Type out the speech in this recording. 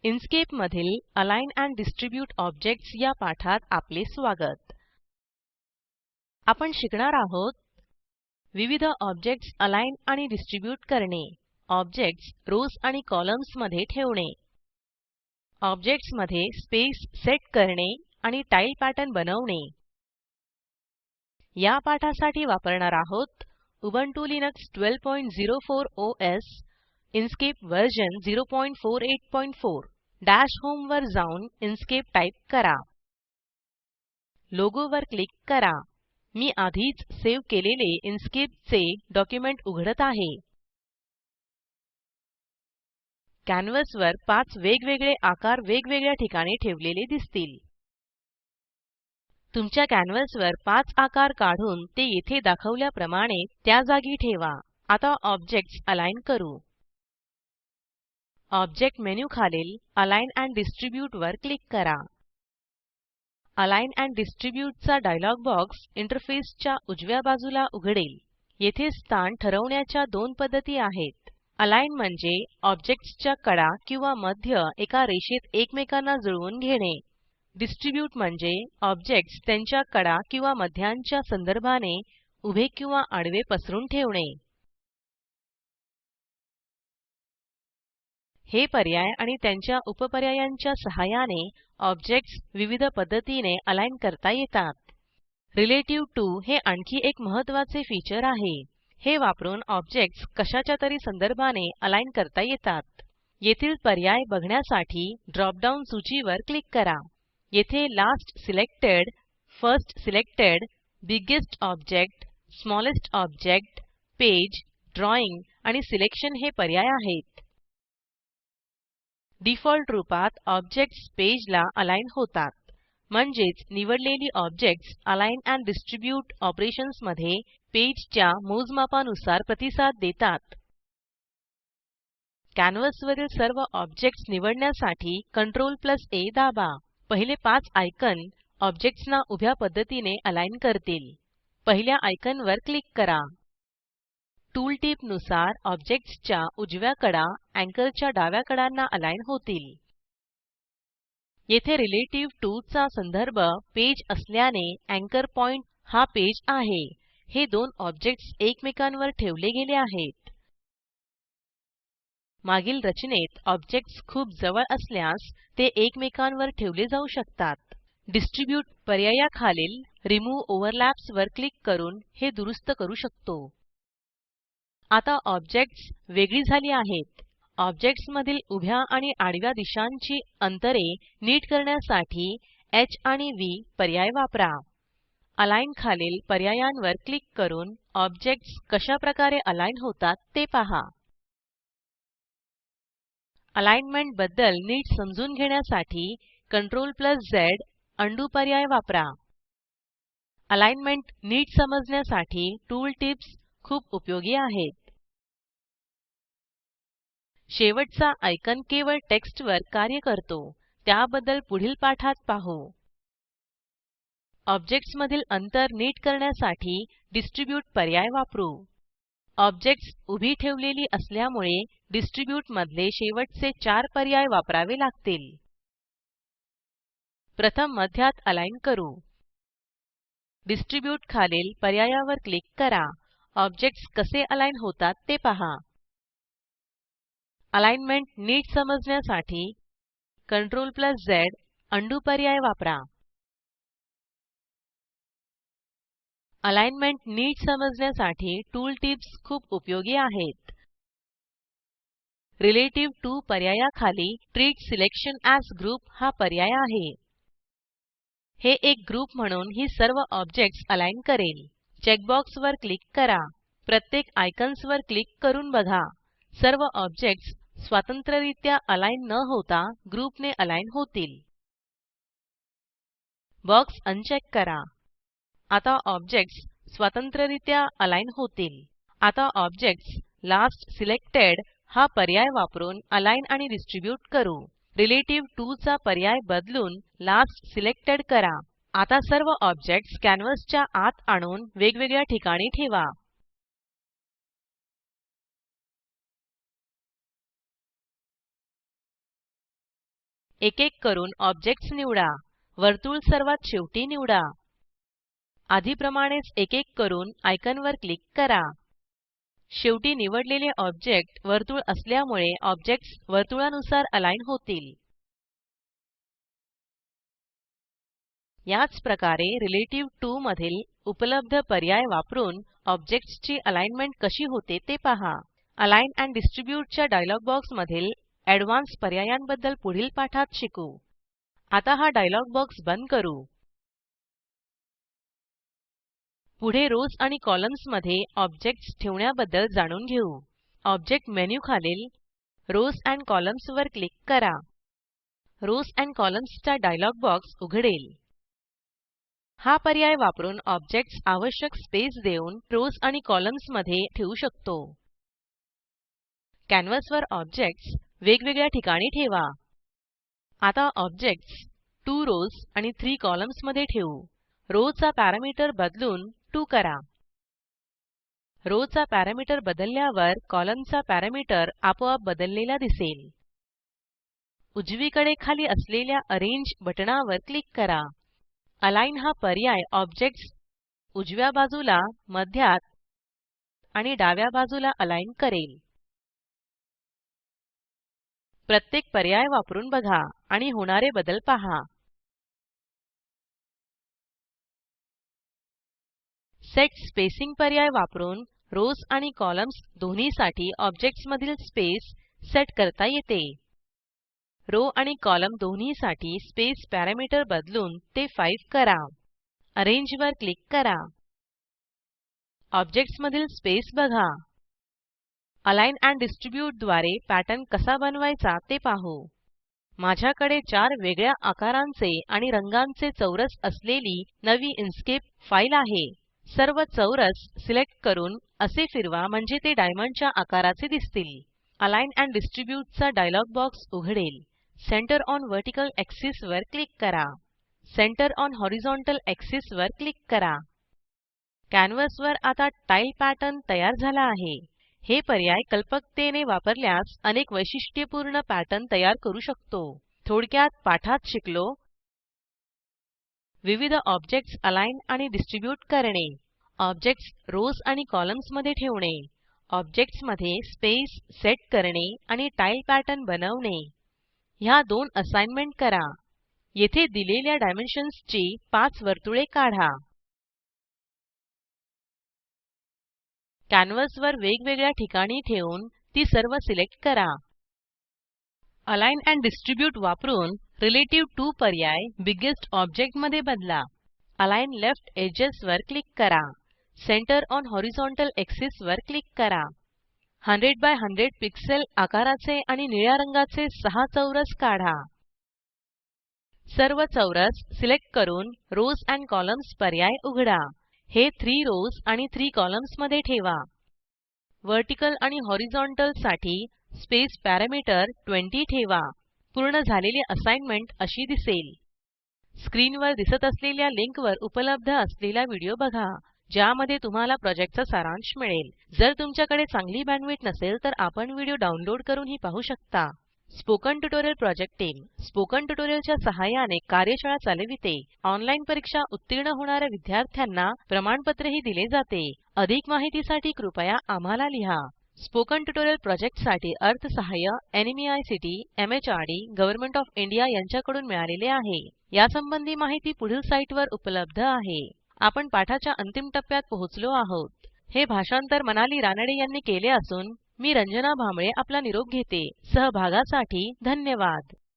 इन्स्केप मधील align end distribute objects या पाठात आपले स्वागत. आपण शिकणार आहोत विविध ऑब्जेक्ट्स अलाइन आणि डिस्ट्रिब्यूट करणे, ऑब्जेक्ट्स रोज आणि कॉलम्स मध्ये ठेवणे, ऑब्जेक्ट्स मध्ये स्पेस सेट करणे आणि टाइल पॅटर्न बनवणे. या पाठासाठी वापरणार आहोत Ubuntu Linux 1204 OS, Inkscape version 048.4. Dash home वर जाऊन इन्स्केप टाइप करा. लोगो वर क्लिक करा. मी आधीच सेव्ह केलेले इन्स्केप चे डॉक्युमेंट उघडत आहे. कॅनव्हास वर 5 वेगवेगळे आकार वेगवेगळ्या ठिकाणी ठेवलेले दिसतील. तुमच्या कॅनव्हास वर 5 आकार काढून ते येथे दाखवल्याप्रमाणे त्या जागी ठेवा. आता ऑब्जेक्ट्स अलाइन करू. ऑब्जेक्ट मेनू खालील अलाइन एंड डिस्ट्रिब्यूट वर क्लिक करा. अलाइन एंड डिस्ट्रिब्यूट चा डायलॉग बॉक्स इंटरफेस च्या उजव्या बाजूला उघडेल. येथे स्थान ठरवण्याच्या दोन पद्धती आहेत. अलाइन म्हणजे ऑब्जेक्ट्सच्या कडा किंवा मध्य एका रेषेत एकमेकांना जुळवून घेणे. डिस्ट्रिब्यूट म्हणजे ऑब्जेक्ट्स त्यांच्या कडा किंवा मध्यांच्या संदर्भाने उभे किंवा आडवे पसरून ठेवणे. हे पर्याय आणि त्यांच्या उपपर्यायांच्या सहाय्याने ऑब्जेक्ट्स विविध पद्धतीने अलाइन करता येतात. रिलेटिव्ह टीओ हे आणखी एक महत्त्वाचे फीचर आहे. हे वापरून ऑब्जेक्ट्स कशाच्या तरी संदर्भाने अलाइन करता येतात. येथील पर्याय बघण्यासाठी ड्रॉप डाउन सूचीवर क्लिक करा. येथे last selected, first selected, biggest object, smallest object, page, drawing आणि सिलेक्शन हे पर्याय आहेत. डिफॉल्ट रूपात ऑब्जेक्ट्स पेजला अलाइन होतात. म्हणजेच निवडलेली objects align end distribute operations मध्ये पेजच्या मोजमापानुसार प्रतिसाद देतात. कॅनव्हासवरील सर्व ऑब्जेक्ट्स निवडण्यासाठी Ctrl+A दाबा. पहिले 5 आयकॉन ऑब्जेक्ट्सना उभ्या पद्धतीने अलाइन करतील. पहिल्या आयकॉनवर क्लिक करा. टूल टिप नुसार ऑब्जेक्ट्सच्या उजव्या कडा अँकरच्या डाव्या कडांना अलाइन होतील. येथे रिलेटिव्ह टीओ चा संदर्भ पेज असल्याने अँकर पॉइंट हा पेज आहे. हे दोन ऑब्जेक्ट्स एकमेकांवर ठेवले गेले आहेत. मागील रचनेत ऑब्जेक्ट्स खूप जवळ असल्यास ते एकमेकांवर ठेवले जाऊ शकतात. डिस्ट्रिब्यूट पर्यायाखालील रिमूव्ह ओव्हरलॅप्स वर क्लिक करून हे दुरूस्त करू शकतो. आता ऑब्जेक्ट्स वेगळी झाली आहेत. ऑब्जेक्ट्स मधील उभ्या आणि आडव्या दिशांची अंतरे नीट करण्यासाठी ह आणि व्ह पर्याय वापरा. अलाइन खालील पर्यायांवर क्लिक करून ऑब्जेक्ट्स कशा प्रकारे अलाइन होतात ते पहा. अलाइनमेंट बद्दल नीट समजून घेण्यासाठी Ctrl+Z उंडो पर्याय वापरा. अलाइनमेंट नीट समजण्यासाठी टूल टिप्स खूप उपयोगी आहेत. शेवटचा आयकॉन केवळ टेक्स्टवर कार्य करतो. त्याबद्दल पुढील पाठात पाहू. ऑब्जेक्ट्स मधील अंतर नीट करण्यासाठी डिस्ट्रिब्यूट पर्याय वापरू. ऑब्जेक्ट्स उभी ठेवलेली असल्यामुळे डिस्ट्रिब्यूट मधले शेवटचे 4 पर्याय वापरावे लागतील. प्रथम मध्यात अलाइन करू. डिस्ट्रिब्यूट खालील पर्यायावर क्लिक करा. ऑब्जेक्ट्स कसे अलाइन होतात ते पहा. अलाइनमेंट नीट समजण्यासाठी Ctrl+Z उंडो पर्याय वापरा. अलाइनमेंट नीट समजण्यासाठी टूल टिप्स खूप उपयोगी आहेत. रिलेटिव्ह टीओ पर्यायाखाली ट्रीट सिलेक्शन एएस ग्रुप हा पर्याय आहे. हे एक ग्रुप म्हणून ही सर्व ऑब्जेक्ट्स अलाइन करेल. चेकबॉक्स वर क्लिक करा. प्रत्येक आयकॉन्स वर क्लिक करून बघा. सर्व ऑब्जेक्ट्स स्वतंत्ररित्या अलाइन न होता ग्रुपने अलाइन होतील. बॉक्स अनचेक करा. आता ऑब्जेक्ट्स स्वतंत्ररित्या अलाइन होतील. आता ऑब्जेक्ट्स लास्ट सिलेक्टेड हा पर्याय वापरून अलाइन आणि डिस्ट्रिब्यूट करू. रिलेटिव्ह टीओ चा पर्याय बदलून लास्ट सिलेक्टेड करा. आता सर्व ऑब्जेक्ट्स कॅनव्हासच्या आत आणून वेगवेगळ्या ठिकाणी ठेवा. एक एक करून ऑब्जेक्ट्स निवडा. वर्तुळ सर्वात शेवटी निवडा. आधीप्रमाणेच एक एक करून आयकॉनवर क्लिक करा. शेवटी निवडलेले ऑब्जेक्ट वर्तुळ असल्यामुळे ऑब्जेक्ट्स वर्तुळानुसार अलाईन होतील. याच प्रकारे रिलेटिव्ह 2 मधील उपलब्ध पर्याय वापरून ऑब्जेक्ट्सची अलाइनमेंट कशी होते ते पहा. अलाइन एंड डिस्ट्रिब्यूटच्या डायलॉग बॉक्समधील एडवान्स पर्यायांबद्दल पुढील पाठात शिकू. आता हा डायलॉग बॉक्स बंद करू. पुढे रोज आणि कॉलम्न्स मध्ये ऑब्जेक्ट्स ठेवण्याबद्दल जाणून घेऊ. ऑब्जेक्ट मेनू खालील रोज एंड कॉलम्न्स वर क्लिक करा. रोज एंड कॉलम्न्सचा डायलॉग बॉक्स उघडेल. हा पर्याय वापरून ऑब्जेक्ट्स आवश्यक स्पेस देऊन रोज आणि कॉलम्न्स मध्ये ठेवू शकतो. कॅनव्हासवर ऑब्जेक्ट्स वेगवेगळ्या ठिकाणी ठेवा. आता ऑब्जेक्ट्स 2 रोज आणि 3 कॉलम्न्स मध्ये ठेवू. रो चा पॅरामीटर बदलून 2 करा. रो चा पॅरामीटर बदलल्यावर कॉलमचा पॅरामीटर आपोआप बदललेला दिसेल. उजवीकडे खाली असलेल्या अरेंज बटणावर क्लिक करा. अलाइन हा पर्याय ऑब्जेक्ट्स उजव्या बाजूला, मध्यात आणि डाव्या बाजूला अलाइन करेल. प्रत्येक पर्याय वापरून बघा आणि होणारे बदल पहा. सेट स्पेसिंग पर्याय वापरून रोज आणि कॉलम्न्स दोन्हीसाठी ऑब्जेक्ट्स मधील स्पेस सेट करता येते. रो आणि कॉलम दोन्हीसाठी स्पेस पॅरामीटर बदलून ते 5 करा. अरेंज वर क्लिक करा. ऑब्जेक्ट्स मधील स्पेस बघा. अलाइन एंड डिस्ट्रिब्यूट द्वारे पॅटर्न कसा बनवायचा ते पाहू. माझ्याकडे 4 वेगळ्या आकारांचे आणि रंगांचे चौरस असलेली नवी इन्क्स्केप फाईल आहे. सर्व चौरस सिलेक्ट करून असे फिरवा म्हणजे ते डायमंडच्या आकाराचे दिसतील. अलाइन एंड डिस्ट्रिब्यूट चा डायलॉग बॉक्स उघडेल. सेंटर ऑन व्हर्टिकल एक्सिस वर क्लिक करा. सेंटर ऑन हॉरिझॉन्टल एक्सिस वर क्लिक करा. कॅनव्हासवर आता टाइल पॅटर्न तयार झाला आहे. हे पर्याय कल्पकतेने वापरल्यास अनेक वैशिष्ट्यपूर्ण पॅटर्न तयार करू शकतो. थोडक्यात पाठात शिकलो. विविध ऑब्जेक्ट्स अलाइन आणि डिस्ट्रिब्यूट करणे. ऑब्जेक्ट्स रोज आणि कॉलम्न्स मध्ये ठेवणे. ऑब्जेक्ट्स मध्ये स्पेस सेट करणे आणि टाइल पॅटर्न बनवणे. ह्या 2 असाइनमेंट करा. येथे दिलेल्या डायमेन्शन्सची 5 वर्तुळे काढा. कॅनव्हासवर वेगवेगळ्या ठिकाणी ठेवून ती सर्व सिलेक्ट करा. अलाइन एंड डिस्ट्रिब्यूट वापरून रिलेटिव्ह 2 पर्याय बिगेस्ट ऑब्जेक्ट मध्ये बदला. अलाइन लेफ्ट एजेस वर क्लिक करा. सेंटर ऑन हॉरिझॉन्टल एक्सिस वर क्लिक करा. 100 बाय 100 पिक्सेल आकाराचे आणि निळ्या रंगाचे 6 चौरस काढा. सर्व चौरस सिलेक्ट करून रोज एंड कॉलम्न्स पर्याय उघडा. हे 3 रोज आणि 3 कॉलम्न्स मध्ये ठेवा. व्हर्टिकल आणि हॉरिझॉन्टल साठी स्पेस पॅरामीटर 20 ठेवा. पूर्ण झालेली असाइनमेंट अशी दिसेल. स्क्रीनवर दिसत असलेल्या लिंकवर उपलब्ध असलेला व्हिडिओ बघा, ज्यामध्ये तुम्हाला प्रॉजेक्टचा सारांश मिळेल. जर तुमच्याकडे चांगली बँडविड्थ नसेल तर आपण व्हिडिओ डाउनलोड करूनही पाहू शकता. Spoken tutorial project team spoken ट्युटोरियलच्या सहाय्याने कार्यशाळा चालविते. ऑनलाईन परीक्षा उत्तीर्ण होणाऱ्या विद्यार्थ्यांना प्रमाणपत्रही दिले जाते. अधिक माहितीसाठी कृपया आम्हाला लिहा. स्पोकन ट्युटोरियल प्रोजेक्टसाठी अर्थसहाय्य NMEICT MHRD government of India यांच्याकडून मिळालेले आहे. यासंबंधी माहिती पुढील साईटवर उपलब्ध आहे. आपण पाठाच्या अंतिम टप्प्यात पोहोचलो आहोत. हे भाषांतर मनाली रानडे यांनी केले असून मी रंजना भांबळे आपला निरोप घेते. सहभागासाठी धन्यवाद.